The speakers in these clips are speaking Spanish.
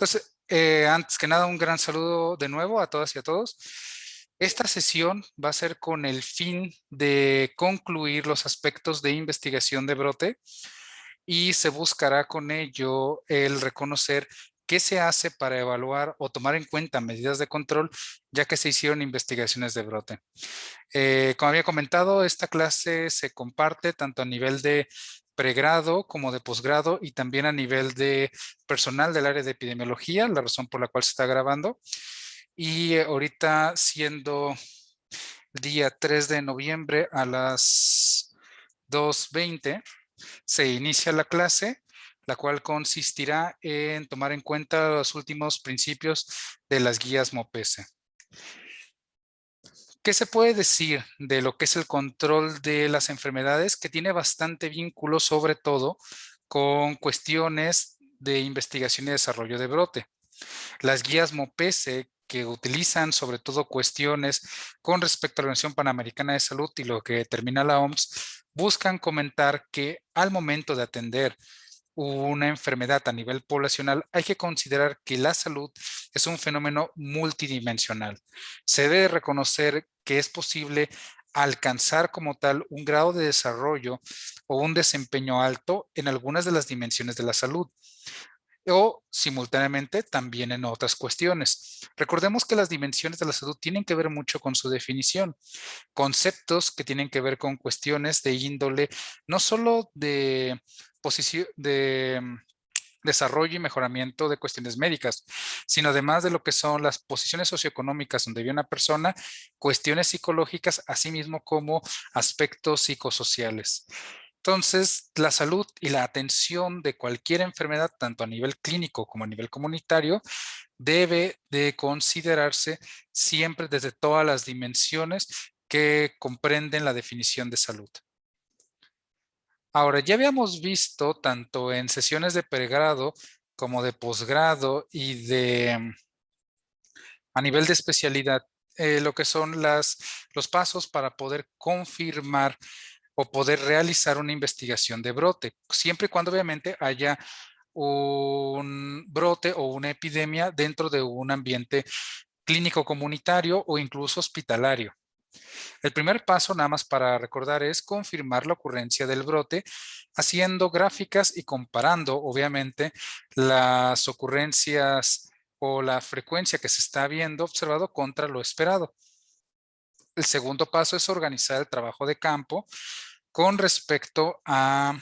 Entonces, antes que nada, un gran saludo de nuevo a todas y a todos. Esta sesión va a ser con el fin de concluir los aspectos de investigación de brote y se buscará con ello el reconocer qué se hace para evaluar o tomar en cuenta medidas de control, ya que se hicieron investigaciones de brote. Como había comentado, esta clase se comparte tanto a nivel de pregrado como de posgrado y también a nivel de personal del área de epidemiología, la razón por la cual se está grabando. Y ahorita siendo día 3 de noviembre a las 2:20, se inicia la clase, la cual consistirá en tomar en cuenta los últimos principios de las guías MOPESE. ¿Qué se puede decir de lo que es el control de las enfermedades? Que tiene bastante vínculo, sobre todo, con cuestiones de investigación y desarrollo de brote. Las guías MOPESE, que utilizan sobre todo cuestiones con respecto a la Organización Panamericana de Salud y lo que determina la OMS, buscan comentar que al momento de atender una enfermedad a nivel poblacional, hay que considerar que la salud es un fenómeno multidimensional. Se debe reconocer que es posible alcanzar como tal un grado de desarrollo o un desempeño alto en algunas de las dimensiones de la salud o simultáneamente también en otras cuestiones. Recordemos que las dimensiones de la salud tienen que ver mucho con su definición, conceptos que tienen que ver con cuestiones de índole, no solo de posición, de desarrollo y mejoramiento de cuestiones médicas, sino además de lo que son las posiciones socioeconómicas donde vive una persona, cuestiones psicológicas, así mismo como aspectos psicosociales. Entonces, la salud y la atención de cualquier enfermedad, tanto a nivel clínico como a nivel comunitario, debe de considerarse siempre desde todas las dimensiones que comprenden la definición de salud. Ahora, ya habíamos visto tanto en sesiones de pregrado como de posgrado y de a nivel de especialidad, lo que son los pasos para poder confirmar o poder realizar una investigación de brote, siempre y cuando obviamente haya un brote o una epidemia dentro de un ambiente clínico comunitario o incluso hospitalario. El primer paso, nada más para recordar, es confirmar la ocurrencia del brote, haciendo gráficas y comparando, obviamente, las ocurrencias o la frecuencia que se está viendo observado contra lo esperado. El segundo paso es organizar el trabajo de campo con respecto a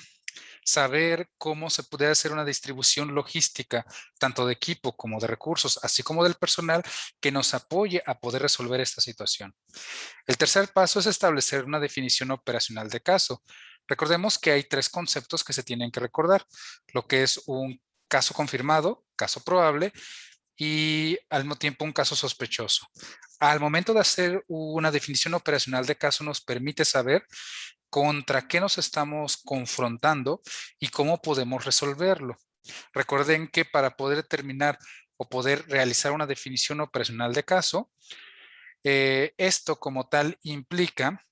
saber cómo se puede hacer una distribución logística, tanto de equipo como de recursos, así como del personal que nos apoye a poder resolver esta situación. El tercer paso es establecer una definición operacional de caso. Recordemos que hay tres conceptos que se tienen que recordar, lo que es un caso confirmado, caso probable y al mismo tiempo un caso sospechoso. Al momento de hacer una definición operacional de caso nos permite saber contra qué nos estamos confrontando y cómo podemos resolverlo. Recuerden que para poder determinar o poder realizar una definición operacional de caso, esto como tal implica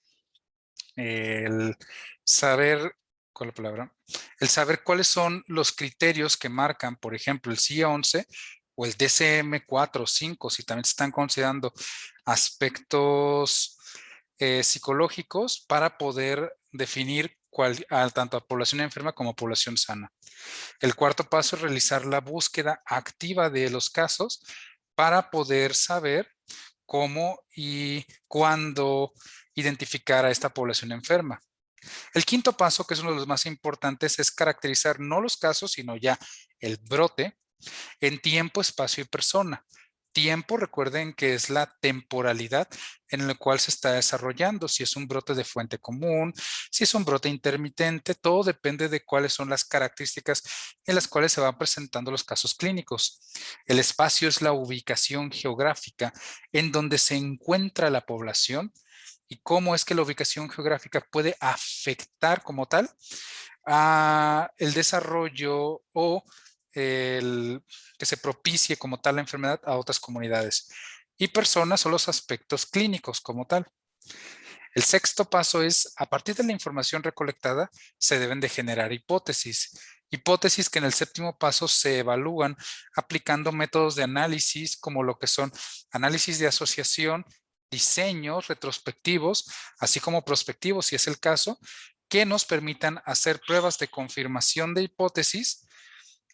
el saber, ¿cuál es la palabra? El saber cuáles son los criterios que marcan, por ejemplo, el CIE 11 o el DCM 4 o 5, si también se están considerando aspectos psicológicos para poder definir tanto a población enferma como a población sana. El cuarto paso es realizar la búsqueda activa de los casos para poder saber cómo y cuándo identificar a esta población enferma. El quinto paso, que es uno de los más importantes, es caracterizar no los casos, sino ya el brote en tiempo, espacio y persona. Tiempo, recuerden que es la temporalidad en la cual se está desarrollando, si es un brote de fuente común, si es un brote intermitente, todo depende de cuáles son las características en las cuales se van presentando los casos clínicos. El espacio es la ubicación geográfica en donde se encuentra la población y cómo es que la ubicación geográfica puede afectar como tal a el desarrollo o el que se propicie como tal la enfermedad a otras comunidades y personas o los aspectos clínicos como tal. El sexto paso es, a partir de la información recolectada, se deben de generar hipótesis. Hipótesis que en el séptimo paso se evalúan aplicando métodos de análisis como lo que son análisis de asociación, diseños retrospectivos, así como prospectivos, si es el caso, que nos permitan hacer pruebas de confirmación de hipótesis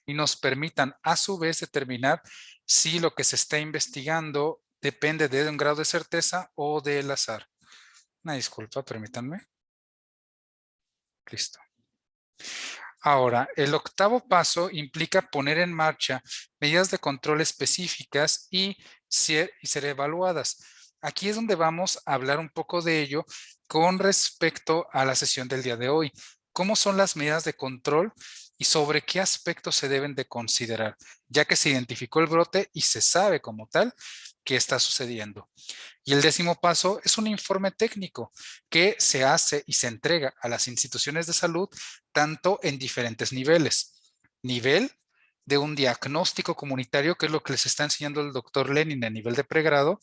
y nos permitan a su vez determinar si lo que se está investigando depende de un grado de certeza o del azar. Una disculpa, permítanme. Listo. Ahora, el octavo paso implica poner en marcha medidas de control específicas y ser evaluadas. Aquí es donde vamos a hablar un poco de ello con respecto a la sesión del día de hoy. ¿Cómo son las medidas de control y sobre qué aspectos se deben de considerar? Ya que se identificó el brote y se sabe como tal qué está sucediendo. Y el décimo paso es un informe técnico que se hace y se entrega a las instituciones de salud tanto en diferentes niveles. Nivel de un diagnóstico comunitario, que es lo que les está enseñando el doctor Lenin a nivel de pregrado.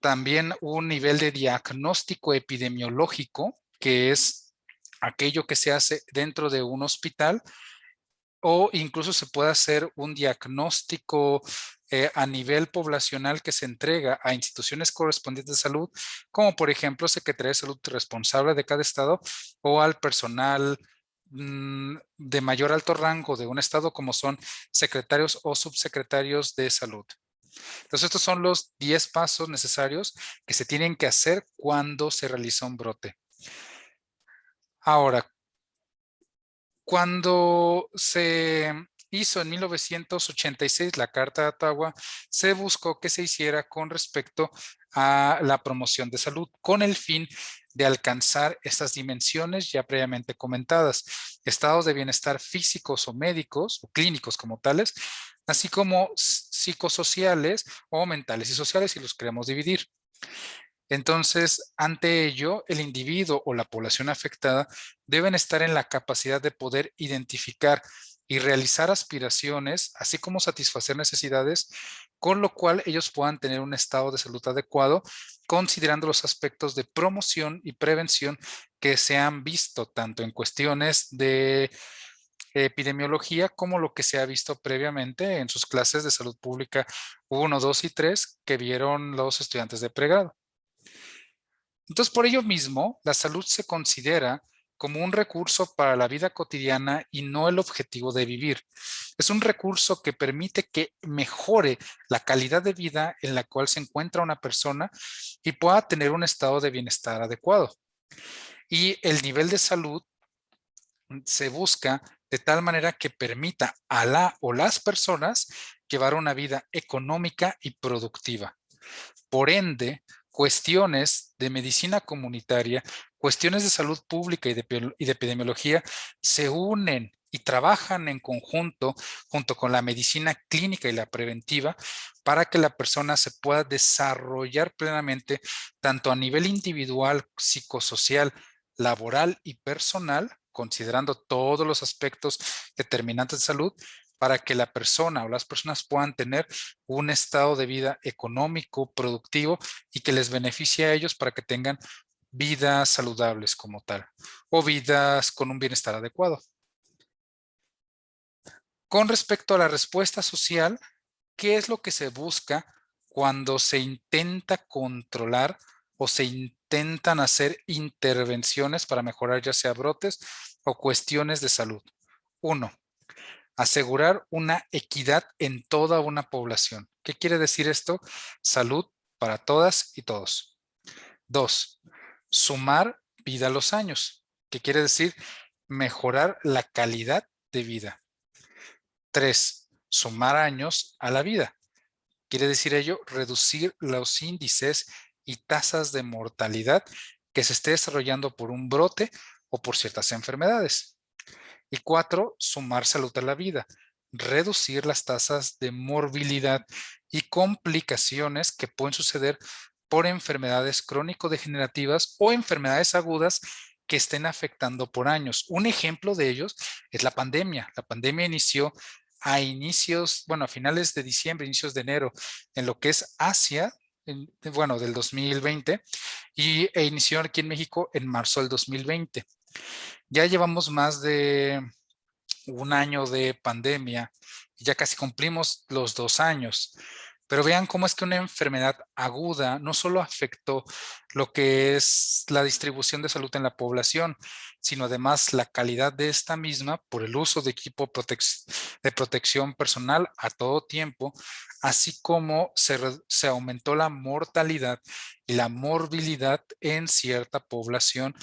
También un nivel de diagnóstico epidemiológico, que es aquello que se hace dentro de un hospital, o incluso se puede hacer un diagnóstico a nivel poblacional que se entrega a instituciones correspondientes de salud, como por ejemplo Secretaría de Salud responsable de cada estado o al personal de mayor alto rango de un estado, como son secretarios o subsecretarios de salud. Entonces, estos son los 10 pasos necesarios que se tienen que hacer cuando se realiza un brote. Ahora, cuando se hizo en 1986 la Carta de Ottawa, se buscó que se hiciera con respecto a la promoción de salud, con el fin de alcanzar estas dimensiones ya previamente comentadas, estados de bienestar físicos o médicos o clínicos como tales, así como psicosociales o mentales y sociales, si los queremos dividir. Entonces, ante ello, el individuo o la población afectada deben estar en la capacidad de poder identificar y realizar aspiraciones, así como satisfacer necesidades, con lo cual ellos puedan tener un estado de salud adecuado, considerando los aspectos de promoción y prevención que se han visto tanto en cuestiones de epidemiología como lo que se ha visto previamente en sus clases de salud pública 1, 2 y 3 que vieron los estudiantes de pregrado. Entonces, por ello mismo, la salud se considera como un recurso para la vida cotidiana y no el objetivo de vivir. Es un recurso que permite que mejore la calidad de vida en la cual se encuentra una persona y pueda tener un estado de bienestar adecuado. Y el nivel de salud se busca de tal manera que permita a la o las personas llevar una vida económica y productiva. Por ende, cuestiones de medicina comunitaria, cuestiones de salud pública y de epidemiología se unen y trabajan en conjunto junto con la medicina clínica y la preventiva para que la persona se pueda desarrollar plenamente tanto a nivel individual, psicosocial, laboral y personal, considerando todos los aspectos determinantes de salud, para que la persona o las personas puedan tener un estado de vida económico, productivo y que les beneficie a ellos para que tengan vidas saludables como tal o vidas con un bienestar adecuado. Con respecto a la respuesta social, ¿qué es lo que se busca cuando se intenta controlar o se intentan hacer intervenciones para mejorar ya sea brotes o cuestiones de salud? Uno, asegurar una equidad en toda una población. ¿Qué quiere decir esto? Salud para todas y todos. Dos, sumar vida a los años. ¿Qué quiere decir? Mejorar la calidad de vida. Tres, sumar años a la vida. Quiere decir ello, reducir los índices y tasas de mortalidad que se esté desarrollando por un brote o por ciertas enfermedades. Y cuatro, sumar salud a la vida, reducir las tasas de morbilidad y complicaciones que pueden suceder por enfermedades crónico-degenerativas o enfermedades agudas que estén afectando por años. Un ejemplo de ellos es la pandemia. La pandemia inició a inicios, bueno, a finales de diciembre, inicios de enero, en lo que es Asia, bueno, del 2020, e inició aquí en México en marzo del 2020. Ya llevamos más de un año de pandemia, y ya casi cumplimos los 2 años. Pero vean cómo es que una enfermedad aguda no solo afectó lo que es la distribución de salud en la población, sino además la calidad de esta misma por el uso de equipo de protección personal a todo tiempo, así como se aumentó la mortalidad y la morbilidad en cierta población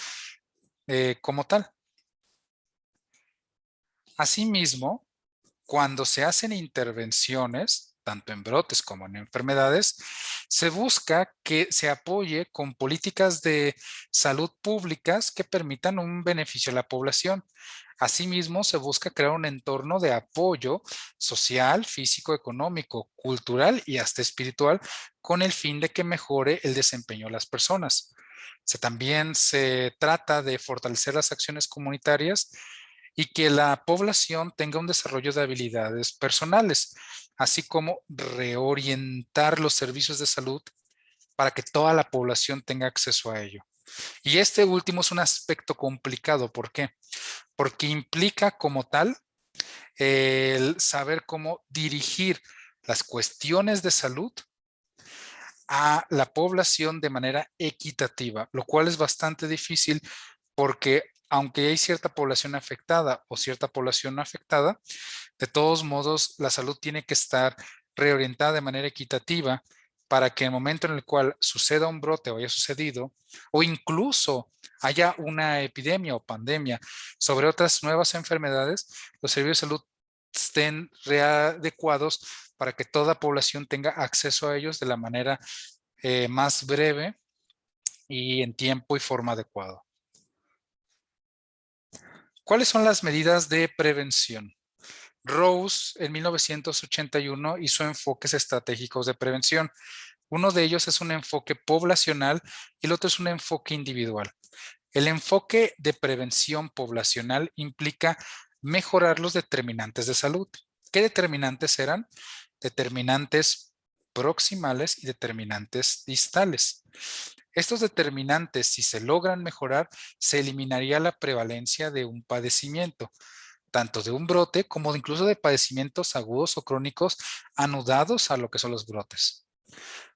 como tal. Asimismo, cuando se hacen intervenciones, tanto en brotes como en enfermedades, se busca que se apoye con políticas de salud públicas que permitan un beneficio a la población. Asimismo, se busca crear un entorno de apoyo social, físico, económico, cultural y hasta espiritual con el fin de que mejore el desempeño de las personas. También se trata de fortalecer las acciones comunitarias y que la población tenga un desarrollo de habilidades personales, así como reorientar los servicios de salud para que toda la población tenga acceso a ello. Y este último es un aspecto complicado. ¿Por qué? Porque implica como tal el saber cómo dirigir las cuestiones de salud a la población de manera equitativa, lo cual es bastante difícil porque aunque hay cierta población afectada o cierta población no afectada, de todos modos la salud tiene que estar reorientada de manera equitativa para que en el momento en el cual suceda un brote o haya sucedido, o incluso haya una epidemia o pandemia sobre otras nuevas enfermedades, los servicios de salud estén readecuados para que toda población tenga acceso a ellos de la manera más breve y en tiempo y forma adecuado. ¿Cuáles son las medidas de prevención? Rose en 1981 hizo enfoques estratégicos de prevención. Uno de ellos es un enfoque poblacional y el otro es un enfoque individual. El enfoque de prevención poblacional implica mejorar los determinantes de salud. ¿Qué determinantes eran? Determinantes proximales y determinantes distales. Estos determinantes, si se logran mejorar, se eliminaría la prevalencia de un padecimiento, tanto de un brote como incluso de padecimientos agudos o crónicos anudados a lo que son los brotes.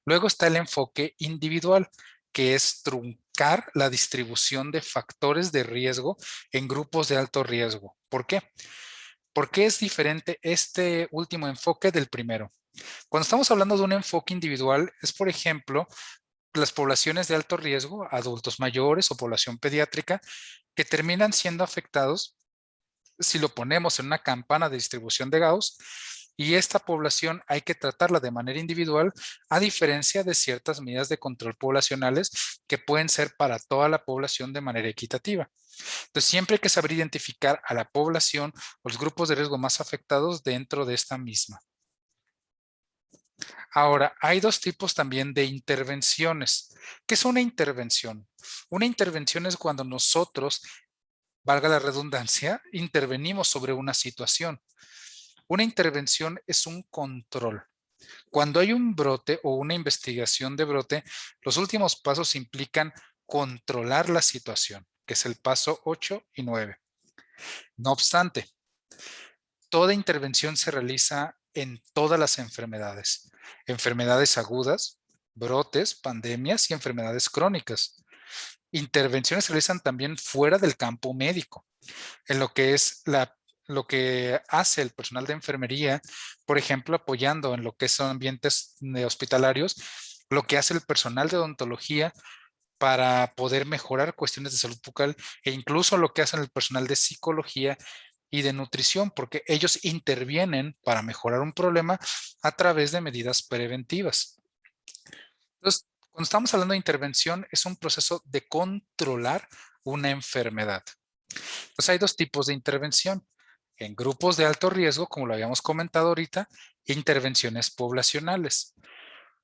Luego está el enfoque individual, que es truncar la distribución de factores de riesgo en grupos de alto riesgo. ¿Por qué? ¿Por qué es diferente este último enfoque del primero? Cuando estamos hablando de un enfoque individual, es por ejemplo las poblaciones de alto riesgo, adultos mayores o población pediátrica, que terminan siendo afectados si lo ponemos en una campana de distribución de Gauss, y esta población hay que tratarla de manera individual, a diferencia de ciertas medidas de control poblacionales que pueden ser para toda la población de manera equitativa. Entonces, siempre hay que saber identificar a la población o los grupos de riesgo más afectados dentro de esta misma. Ahora, hay dos tipos también de intervenciones. ¿Qué es una intervención? Una intervención es cuando nosotros, valga la redundancia, intervenimos sobre una situación. Una intervención es un control. Cuando hay un brote o una investigación de brote, los últimos pasos implican controlar la situación, que es el paso 8 y 9. No obstante, toda intervención se realiza en todas las enfermedades, enfermedades agudas, brotes, pandemias y enfermedades crónicas. Intervenciones se realizan también fuera del campo médico, en lo que es lo que hace el personal de enfermería, por ejemplo, apoyando en lo que son ambientes hospitalarios, lo que hace el personal de odontología para poder mejorar cuestiones de salud bucal e incluso lo que hace el personal de psicología y de nutrición, porque ellos intervienen para mejorar un problema a través de medidas preventivas. Entonces, cuando estamos hablando de intervención, es un proceso de controlar una enfermedad. Pues hay dos tipos de intervención. En grupos de alto riesgo, como lo habíamos comentado ahorita, intervenciones poblacionales.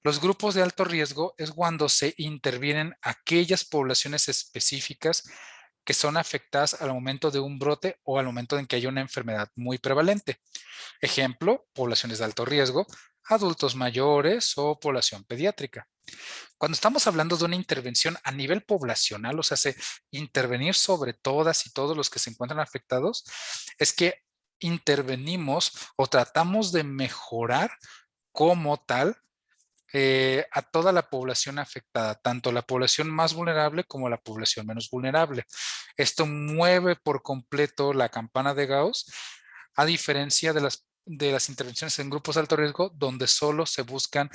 Los grupos de alto riesgo es cuando se intervienen aquellas poblaciones específicas que son afectadas al momento de un brote o al momento en que hay una enfermedad muy prevalente. Ejemplo, poblaciones de alto riesgo, adultos mayores o población pediátrica. Cuando estamos hablando de una intervención a nivel poblacional, o sea, intervenir sobre todas y todos los que se encuentran afectados, es que intervenimos o tratamos de mejorar como tal a toda la población afectada, tanto la población más vulnerable como la población menos vulnerable. Esto mueve por completo la campana de Gauss, a diferencia de las intervenciones en grupos de alto riesgo, donde solo se buscan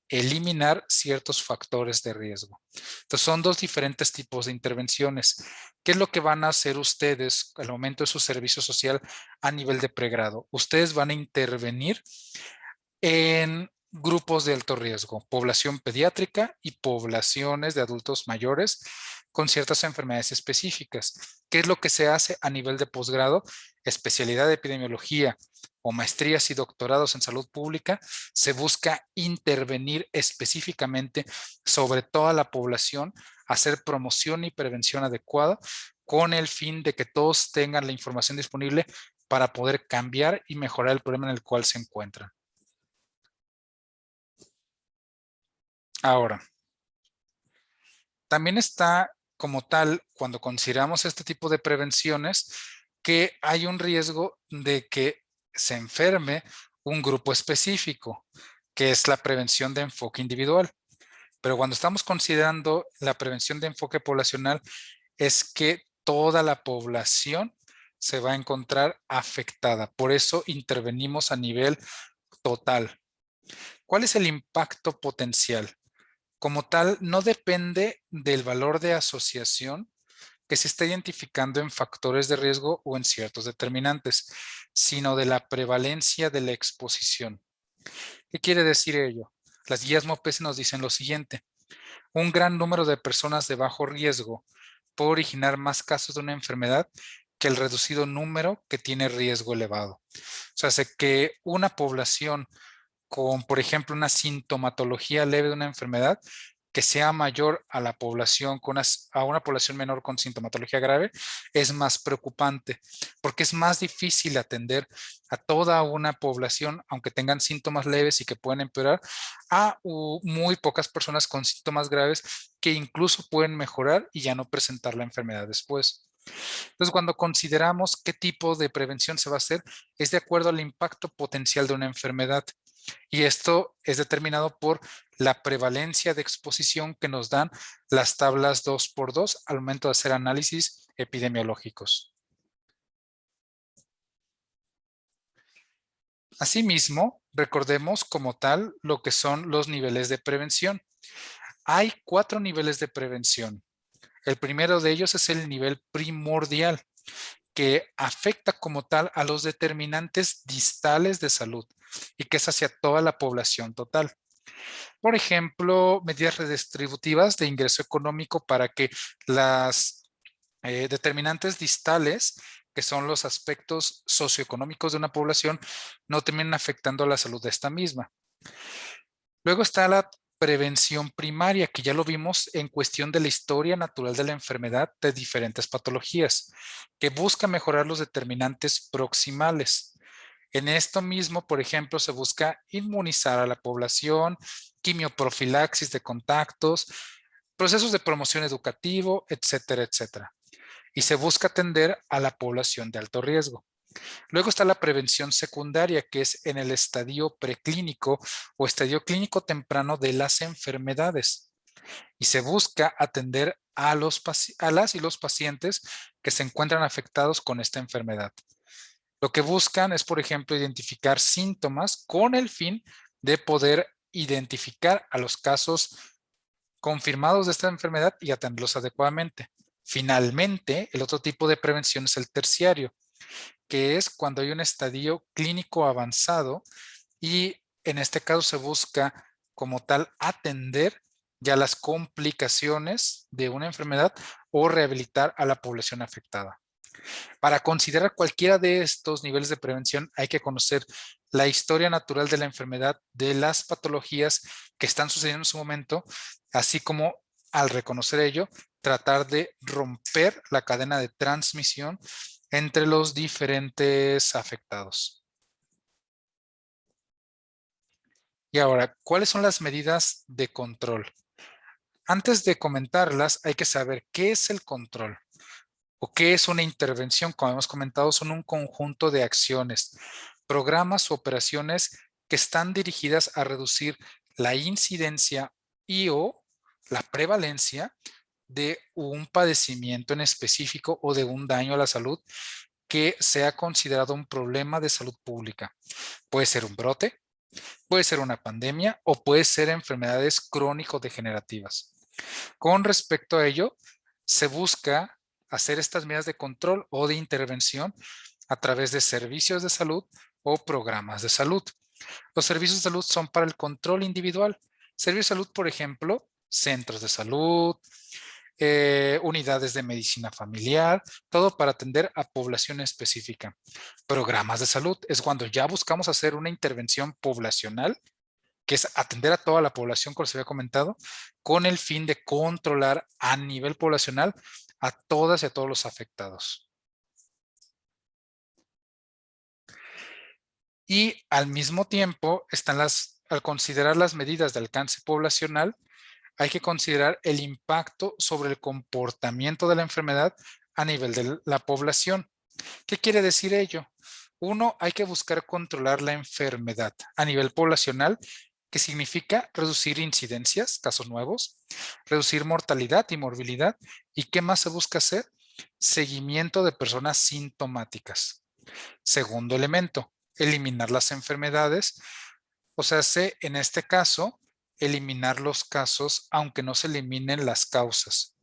eliminar ciertos factores de riesgo. Entonces, son dos diferentes tipos de intervenciones. ¿Qué es lo que van a hacer ustedes al momento de su servicio social a nivel de pregrado? Ustedes van a intervenir en grupos de alto riesgo, población pediátrica y poblaciones de adultos mayores con ciertas enfermedades específicas. ¿Qué es lo que se hace a nivel de posgrado? Especialidad de epidemiología o maestrías y doctorados en salud pública, se busca intervenir específicamente sobre toda la población, hacer promoción y prevención adecuada con el fin de que todos tengan la información disponible para poder cambiar y mejorar el problema en el cual se encuentran. Ahora, también está como tal, cuando consideramos este tipo de prevenciones, que hay un riesgo de que se enferme un grupo específico, que es la prevención de enfoque individual. Pero cuando estamos considerando la prevención de enfoque poblacional, es que toda la población se va a encontrar afectada. Por eso intervenimos a nivel total. ¿Cuál es el impacto potencial? Como tal, no depende del valor de asociación que se está identificando en factores de riesgo o en ciertos determinantes, sino de la prevalencia de la exposición. ¿Qué quiere decir ello? Las guías MOPES nos dicen lo siguiente: un gran número de personas de bajo riesgo puede originar más casos de una enfermedad que el reducido número que tiene riesgo elevado. O sea, hace que una población con, por ejemplo, una sintomatología leve de una enfermedad que sea mayor a la población a una población menor con sintomatología grave es más preocupante porque es más difícil atender a toda una población, aunque tengan síntomas leves y que pueden empeorar, a muy pocas personas con síntomas graves que incluso pueden mejorar y ya no presentar la enfermedad después. Entonces, cuando consideramos qué tipo de prevención se va a hacer, es de acuerdo al impacto potencial de una enfermedad. Y esto es determinado por la prevalencia de exposición que nos dan las tablas 2x2 al momento de hacer análisis epidemiológicos. Asimismo, recordemos como tal lo que son los niveles de prevención. Hay 4 niveles de prevención. El primero de ellos es el nivel primordial, que afecta como tal a los determinantes distales de salud y que es hacia toda la población total. Por ejemplo, medidas redistributivas de ingreso económico para que las determinantes distales, que son los aspectos socioeconómicos de una población, no terminen afectando la salud de esta misma. Luego está la prevención primaria, que ya lo vimos en cuestión de la historia natural de la enfermedad de diferentes patologías, que busca mejorar los determinantes proximales. En esto mismo, por ejemplo, se busca inmunizar a la población, quimioprofilaxis de contactos, procesos de promoción educativo, etcétera, etcétera. Y se busca atender a la población de alto riesgo. Luego está la prevención secundaria, que es en el estadio preclínico o estadio clínico temprano de las enfermedades. Y se busca atender a las y los pacientes que se encuentran afectados con esta enfermedad. Lo que buscan es, por ejemplo, identificar síntomas con el fin de poder identificar a los casos confirmados de esta enfermedad y atenderlos adecuadamente. Finalmente, el otro tipo de prevención es el terciario, que es cuando hay un estadio clínico avanzado y en este caso se busca como tal atender ya las complicaciones de una enfermedad o rehabilitar a la población afectada. Para considerar cualquiera de estos niveles de prevención hay que conocer la historia natural de la enfermedad, de las patologías que están sucediendo en su momento, así como al reconocer ello, tratar de romper la cadena de transmisión entre los diferentes afectados. Y ahora, ¿cuáles son las medidas de control? Antes de comentarlas, hay que saber qué es el control. ¿O qué es una intervención? Como hemos comentado, son un conjunto de acciones, programas o operaciones que están dirigidas a reducir la incidencia y o la prevalencia de un padecimiento en específico o de un daño a la salud que sea considerado un problema de salud pública. Puede ser un brote, puede ser una pandemia o puede ser enfermedades crónico-degenerativas. Con respecto a ello, se busca hacer estas medidas de control o de intervención a través de servicios de salud o programas de salud. Los servicios de salud son para el control individual. Servicios de salud, por ejemplo, centros de salud, unidades de medicina familiar, todo para atender a población específica. Programas de salud es cuando ya buscamos hacer una intervención poblacional, que es atender a toda la población, como se había comentado, con el fin de controlar a nivel poblacional a todas y a todos los afectados. Y al mismo tiempo, al considerar las medidas de alcance poblacional, hay que considerar el impacto sobre el comportamiento de la enfermedad a nivel de la población. ¿Qué quiere decir ello? Uno, hay que buscar controlar la enfermedad a nivel poblacional, que significa reducir incidencias, casos nuevos, reducir mortalidad y morbilidad. ¿Y qué más se busca hacer? Seguimiento de personas sintomáticas. Segundo elemento, eliminar las enfermedades. O sea, en este caso, eliminar los casos, aunque no se eliminen las causas.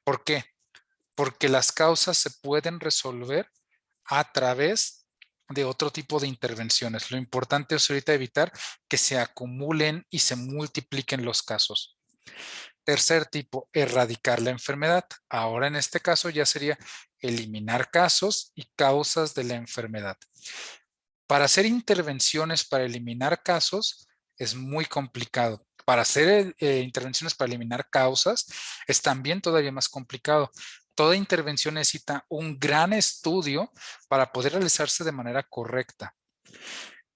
¿Por qué? Porque las causas se pueden resolver a través de otro tipo de intervenciones. Lo importante es ahorita evitar que se acumulen y se multipliquen los casos. Tercer tipo, erradicar la enfermedad. Ahora en este caso ya sería eliminar casos y causas de la enfermedad. Para hacer intervenciones para eliminar casos es muy complicado. Para hacer intervenciones para eliminar causas es también todavía más complicado. Toda intervención necesita un gran estudio para poder realizarse de manera correcta.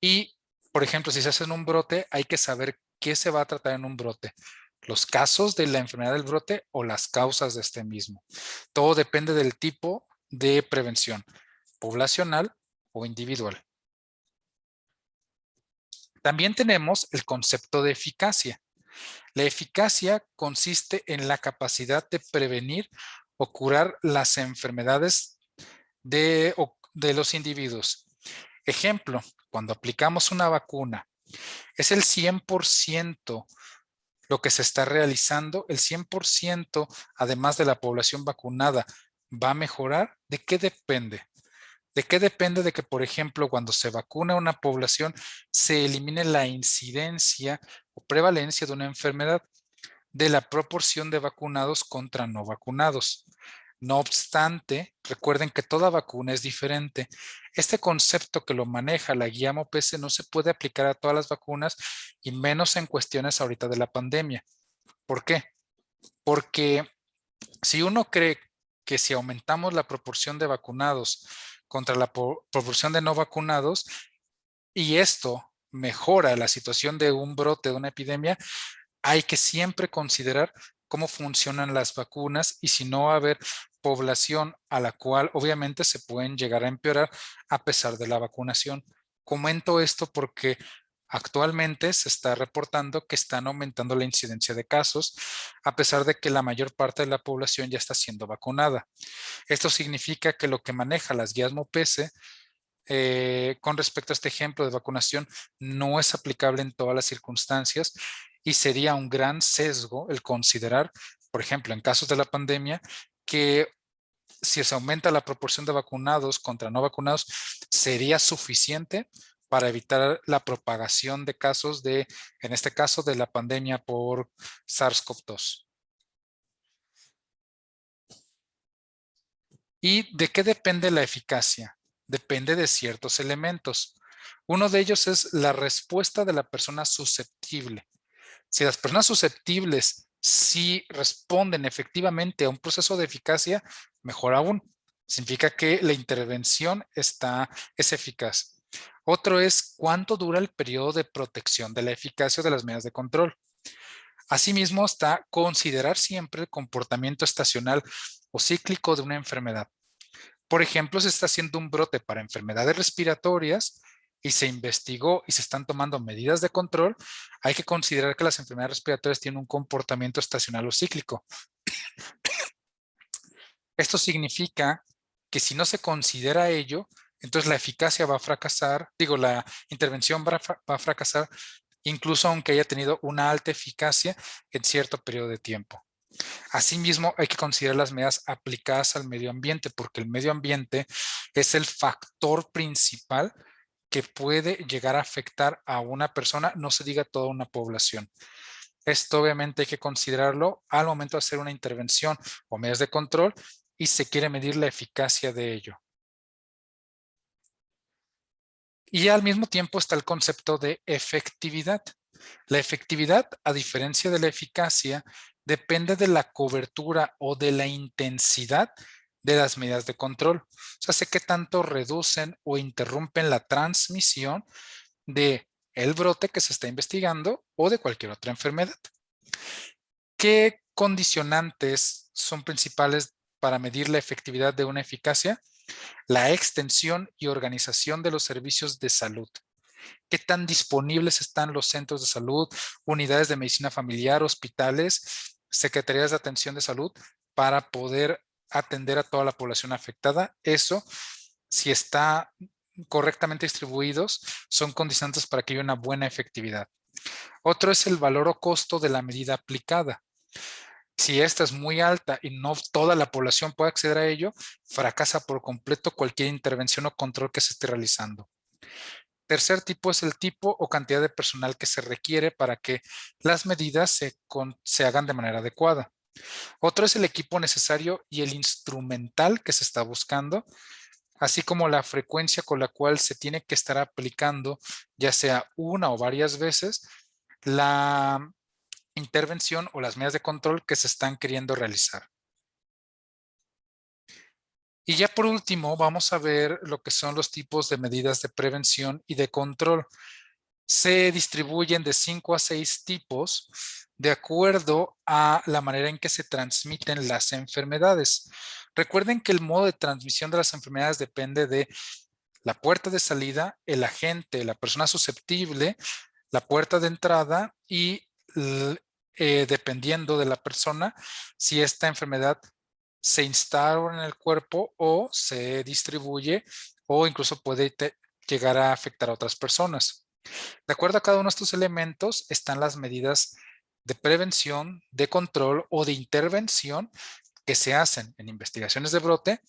Y, por ejemplo, si se hace en un brote, hay que saber qué se va a tratar en un brote. Los casos de la enfermedad del brote o las causas de este mismo. Todo depende del tipo de prevención, poblacional o individual. También tenemos el concepto de eficacia. La eficacia consiste en la capacidad de prevenir o curar las enfermedades de los individuos. Ejemplo, cuando aplicamos una vacuna, es el 100% lo que se está realizando, el 100%, además de la población vacunada, va a mejorar. ¿De qué depende? ¿De qué depende de que, por ejemplo, cuando se vacuna a una población, se elimine la incidencia o prevalencia de una enfermedad? De la proporción de vacunados contra no vacunados. No obstante, recuerden que toda vacuna es diferente. Este concepto que lo maneja la guía MOPS no se puede aplicar a todas las vacunas y menos en cuestiones ahorita de la pandemia. ¿Por qué? Porque si uno cree que si aumentamos la proporción de vacunados contra la proporción de no vacunados y esto mejora la situación de un brote, de una epidemia, hay que siempre considerar cómo funcionan las vacunas y si no va a haber población a la cual obviamente se pueden llegar a empeorar a pesar de la vacunación. Comento esto porque actualmente se está reportando que están aumentando la incidencia de casos a pesar de que la mayor parte de la población ya está siendo vacunada. Esto significa que lo que maneja las guías MOPS con respecto a este ejemplo de vacunación no es aplicable en todas las circunstancias y sería un gran sesgo el considerar, por ejemplo, en casos de la pandemia, que si se aumenta la proporción de vacunados contra no vacunados, sería suficiente para evitar la propagación de casos en este caso, de la pandemia por SARS-CoV-2. ¿Y de qué depende la eficacia? Depende de ciertos elementos. Uno de ellos es la respuesta de la persona susceptible. Si las personas susceptibles sí responden efectivamente a un proceso de eficacia, mejor aún. Significa que la intervención es eficaz. Otro es cuánto dura el periodo de protección de la eficacia de las medidas de control. Asimismo, está considerar siempre el comportamiento estacional o cíclico de una enfermedad. Por ejemplo, se está haciendo un brote para enfermedades respiratorias y se investigó y se están tomando medidas de control, hay que considerar que las enfermedades respiratorias tienen un comportamiento estacional o cíclico. Esto significa que si no se considera ello, entonces la eficacia va a fracasar, digo, la intervención va a fracasar, incluso aunque haya tenido una alta eficacia en cierto periodo de tiempo. Asimismo, hay que considerar las medidas aplicadas al medio ambiente, porque el medio ambiente es el factor principal que puede llegar a afectar a una persona, no se diga toda una población. Esto obviamente hay que considerarlo al momento de hacer una intervención o medidas de control y se quiere medir la eficacia de ello. Y al mismo tiempo está el concepto de efectividad. La efectividad, a diferencia de la eficacia, depende de la cobertura o de la intensidad de las medidas de control. O sea, sé qué tanto reducen o interrumpen la transmisión de el brote que se está investigando o de cualquier otra enfermedad. ¿Qué condicionantes son principales para medir la efectividad de una eficacia? La extensión y organización de los servicios de salud. ¿Qué tan disponibles están los centros de salud, unidades de medicina familiar, hospitales, secretarías de atención de salud para poder atender a toda la población afectada? Eso, si está correctamente distribuidos, son condicionantes para que haya una buena efectividad. Otro es el valor o costo de la medida aplicada. Si esta es muy alta y no toda la población puede acceder a ello, fracasa por completo cualquier intervención o control que se esté realizando. Tercer tipo es el tipo o cantidad de personal que se requiere para que las medidas se hagan de manera adecuada. Otro es el equipo necesario y el instrumental que se está buscando, así como la frecuencia con la cual se tiene que estar aplicando, ya sea una o varias veces, la intervención o las medidas de control que se están queriendo realizar. Y ya por último, vamos a ver lo que son los tipos de medidas de prevención y de control. Se distribuyen de 5 a 6 tipos de acuerdo a la manera en que se transmiten las enfermedades. Recuerden que el modo de transmisión de las enfermedades depende de la puerta de salida, el agente, la persona susceptible, la puerta de entrada y dependiendo de la persona, si esta enfermedad se instala en el cuerpo o se distribuye o incluso puede llegar a afectar a otras personas. De acuerdo a cada uno de estos elementos están las medidas de prevención, de control o de intervención que se hacen en investigaciones de brote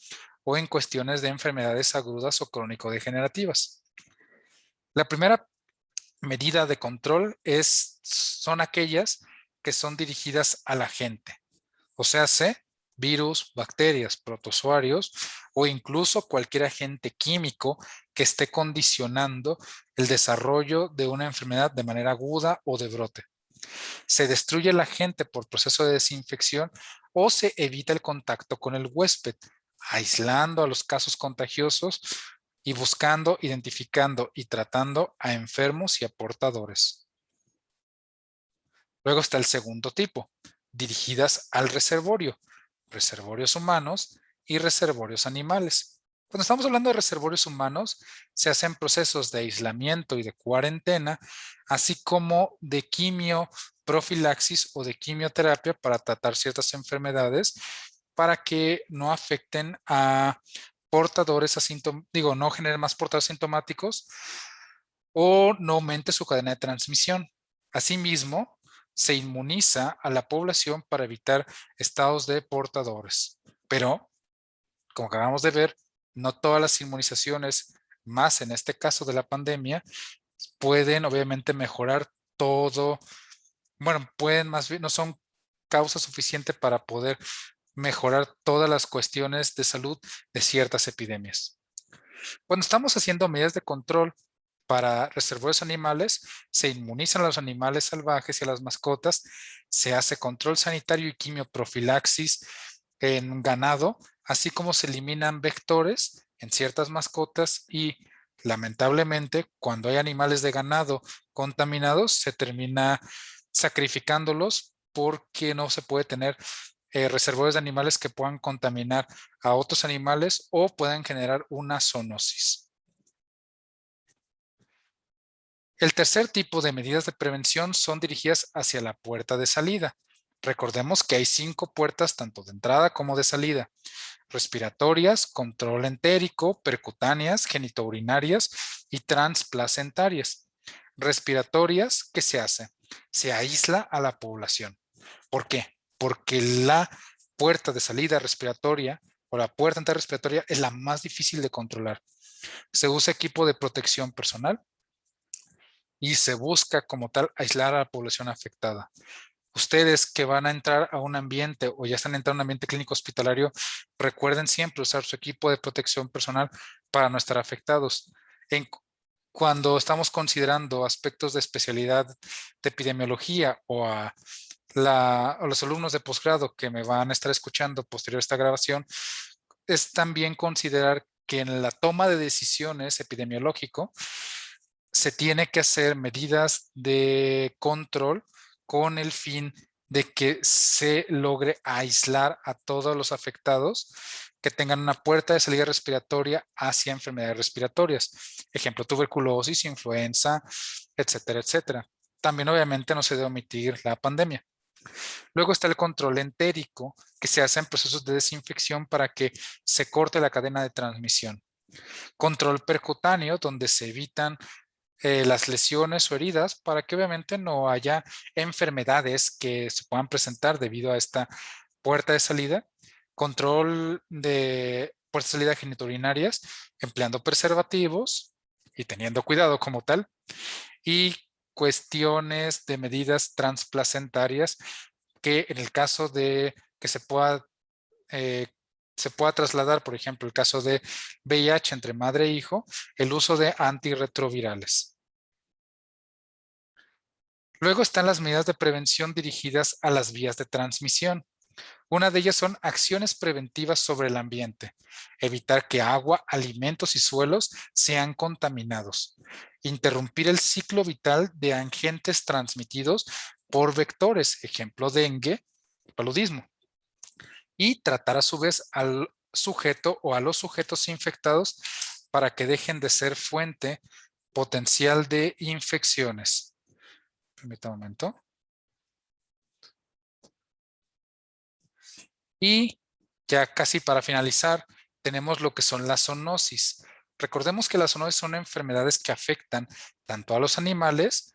o en cuestiones de enfermedades agudas o crónico-degenerativas. La primera medida de control son aquellas que son dirigidas a la gente, o sea, virus, bacterias, protozoarios o incluso cualquier agente químico que esté condicionando el desarrollo de una enfermedad de manera aguda o de brote. Se destruye el agente por proceso de desinfección o se evita el contacto con el huésped, aislando a los casos contagiosos y buscando, identificando y tratando a enfermos y a portadores. Luego está el segundo tipo, dirigidas al reservorio, reservorios humanos y reservorios animales. Cuando estamos hablando de reservorios humanos, se hacen procesos de aislamiento y de cuarentena, así como de quimio, profilaxis o de quimioterapia para tratar ciertas enfermedades para que no afecten a portadores asintomáticos, no generen más portadores asintomáticos o no aumente su cadena de transmisión. Asimismo, se inmuniza a la población para evitar estados de portadores. Pero, como acabamos de ver, no todas las inmunizaciones, más en este caso de la pandemia, pueden obviamente mejorar todo. Bueno, pueden más bien, no son causa suficiente para poder mejorar todas las cuestiones de salud de ciertas epidemias. Cuando estamos haciendo medidas de control para reservorios animales, se inmunizan a los animales salvajes y a las mascotas, se hace control sanitario y quimioprofilaxis en ganado, así como se eliminan vectores en ciertas mascotas y lamentablemente cuando hay animales de ganado contaminados se termina sacrificándolos porque no se puede tener reservorios de animales que puedan contaminar a otros animales o puedan generar una zoonosis. El tercer tipo de medidas de prevención son dirigidas hacia la puerta de salida. Recordemos que hay 5 puertas tanto de entrada como de salida: respiratorias, control entérico, percutáneas, genitourinarias y transplacentarias. Respiratorias, ¿qué se hace? Se aísla a la población. ¿Por qué? Porque la puerta de salida respiratoria o la puerta de entrada respiratoria es la más difícil de controlar. Se usa equipo de protección personal y se busca como tal aislar a la población afectada. Ustedes que van a entrar a un ambiente o ya están entrando a un ambiente clínico hospitalario, recuerden siempre usar su equipo de protección personal para no estar afectados. Cuando estamos considerando aspectos de especialidad de epidemiología o a los alumnos de posgrado que me van a estar escuchando posterior a esta grabación, es también considerar que en la toma de decisiones epidemiológico se tiene que hacer medidas de control con el fin de que se logre aislar a todos los afectados que tengan una puerta de salida respiratoria hacia enfermedades respiratorias. Ejemplo, tuberculosis, influenza, etcétera, etcétera. También obviamente no se debe omitir la pandemia. Luego está el control entérico, que se hace en procesos de desinfección para que se corte la cadena de transmisión. Control percutáneo, donde se evitan las lesiones o heridas para que obviamente no haya enfermedades que se puedan presentar debido a esta puerta de salida. Control de puertas de salida genitourinarias, empleando preservativos y teniendo cuidado como tal. Y cuestiones de medidas transplacentarias que en el caso de que se pueda trasladar, por ejemplo, el caso de VIH entre madre e hijo, el uso de antirretrovirales. Luego están las medidas de prevención dirigidas a las vías de transmisión. Una de ellas son acciones preventivas sobre el ambiente, evitar que agua, alimentos y suelos sean contaminados, interrumpir el ciclo vital de agentes transmitidos por vectores, ejemplo dengue, paludismo, y tratar a su vez al sujeto o a los sujetos infectados para que dejen de ser fuente potencial de infecciones. Permítame un momento. Y ya casi para finalizar, tenemos lo que son las zoonosis. Recordemos que las zoonosis son enfermedades que afectan tanto a los animales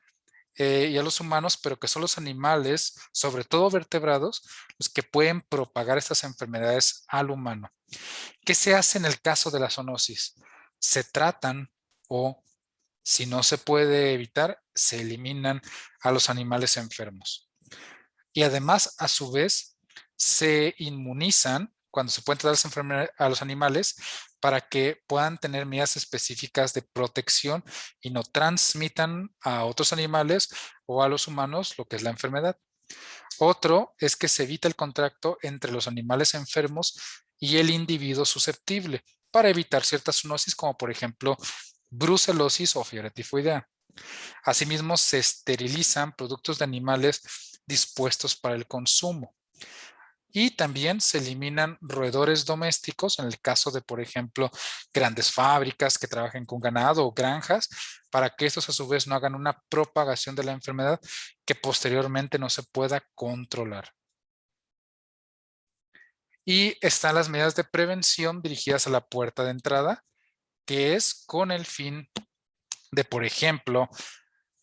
y a los humanos, pero que son los animales, sobre todo vertebrados, los que pueden propagar estas enfermedades al humano. ¿Qué se hace en el caso de la zoonosis? Se tratan o, si no se puede evitar, se eliminan a los animales enfermos. Y además, a su vez, se inmunizan cuando se pueden tratar las enfermedades a los animales para que puedan tener medidas específicas de protección y no transmitan a otros animales o a los humanos lo que es la enfermedad. Otro es que se evita el contacto entre los animales enfermos y el individuo susceptible para evitar ciertas zoonosis como por ejemplo brucelosis o fiebre tifoidea. Asimismo, se esterilizan productos de animales dispuestos para el consumo. Y también se eliminan roedores domésticos en el caso de, por ejemplo, grandes fábricas que trabajen con ganado o granjas, para que estos a su vez no hagan una propagación de la enfermedad que posteriormente no se pueda controlar. Y están las medidas de prevención dirigidas a la puerta de entrada, que es con el fin de, por ejemplo,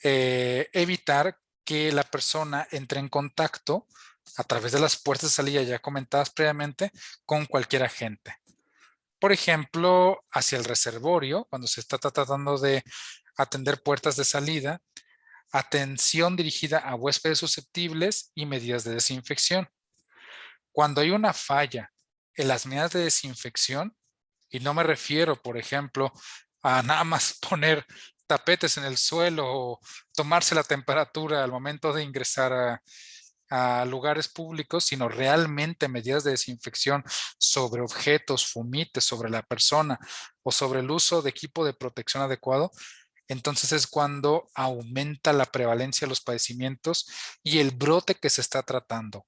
evitar que la persona entre en contacto a través de las puertas de salida ya comentadas previamente con cualquier agente. Por ejemplo, hacia el reservorio, cuando se está tratando de atender puertas de salida, atención dirigida a huéspedes susceptibles y medidas de desinfección. Cuando hay una falla en las medidas de desinfección, y no me refiero, por ejemplo, a nada más poner tapetes en el suelo o tomarse la temperatura al momento de ingresar a lugares públicos, sino realmente medidas de desinfección sobre objetos, fumites, sobre la persona o sobre el uso de equipo de protección adecuado, entonces es cuando aumenta la prevalencia de los padecimientos y el brote que se está tratando.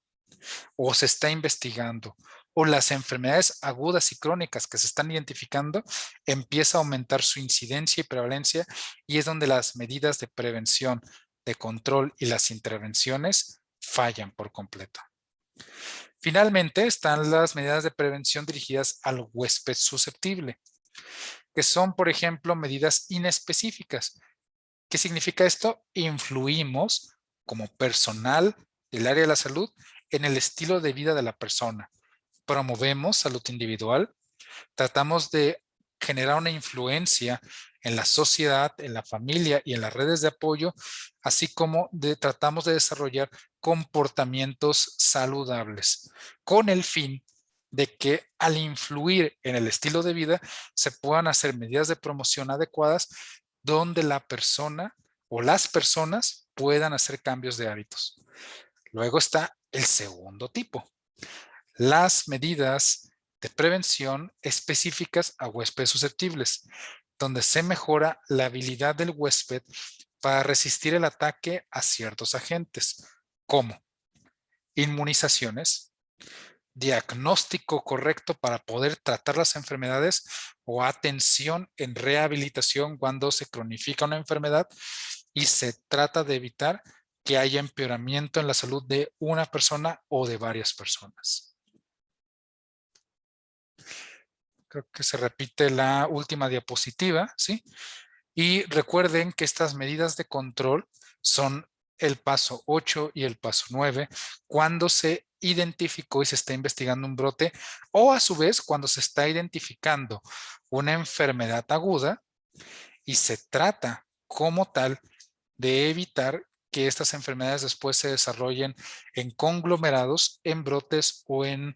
o se está investigando, o las enfermedades agudas y crónicas que se están identificando, empieza a aumentar su incidencia y prevalencia, y es donde las medidas de prevención, de control y las intervenciones fallan por completo. Finalmente, están las medidas de prevención dirigidas al huésped susceptible, que son, por ejemplo, medidas inespecíficas. ¿Qué significa esto? Influimos como personal del área de la salud en el estilo de vida de la persona. Promovemos salud individual, tratamos de generar una influencia en la sociedad, en la familia y en las redes de apoyo, así como tratamos de desarrollar comportamientos saludables, con el fin de que al influir en el estilo de vida se puedan hacer medidas de promoción adecuadas donde la persona o las personas puedan hacer cambios de hábitos. Luego está el segundo tipo, las medidas de prevención específicas a huéspedes susceptibles, donde se mejora la habilidad del huésped para resistir el ataque a ciertos agentes, como inmunizaciones, diagnóstico correcto para poder tratar las enfermedades o atención en rehabilitación cuando se cronifica una enfermedad y se trata de evitar que haya empeoramiento en la salud de una persona o de varias personas. Creo que se repite la última diapositiva, ¿sí? Y recuerden que estas medidas de control son el paso 8 y el paso 9 cuando se identificó y se está investigando un brote, o a su vez cuando se está identificando una enfermedad aguda y se trata como tal de evitar que estas enfermedades después se desarrollen en conglomerados, en brotes o en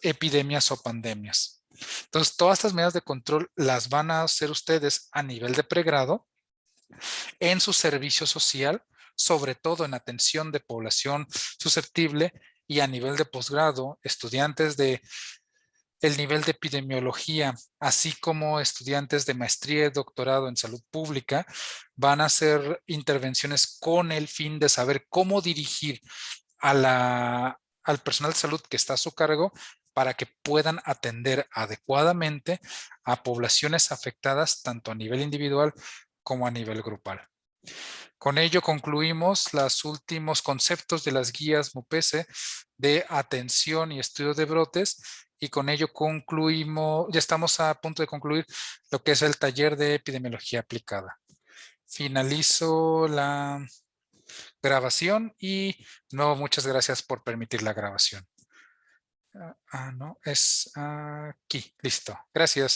epidemias o pandemias. Entonces, todas estas medidas de control las van a hacer ustedes a nivel de pregrado en su servicio social, sobre todo en atención de población susceptible, y a nivel de posgrado, estudiantes de el nivel de epidemiología, así como estudiantes de maestría y doctorado en salud pública, van a hacer intervenciones con el fin de saber cómo dirigir al personal de salud que está a su cargo para que puedan atender adecuadamente a poblaciones afectadas tanto a nivel individual como a nivel grupal. Con ello concluimos los últimos conceptos de las guías MUPESE de atención y estudio de brotes, y con ello concluimos, ya estamos a punto de concluir lo que es el taller de epidemiología aplicada. Finalizo la grabación y de nuevo muchas gracias por permitir la grabación. No, es aquí, listo. Gracias.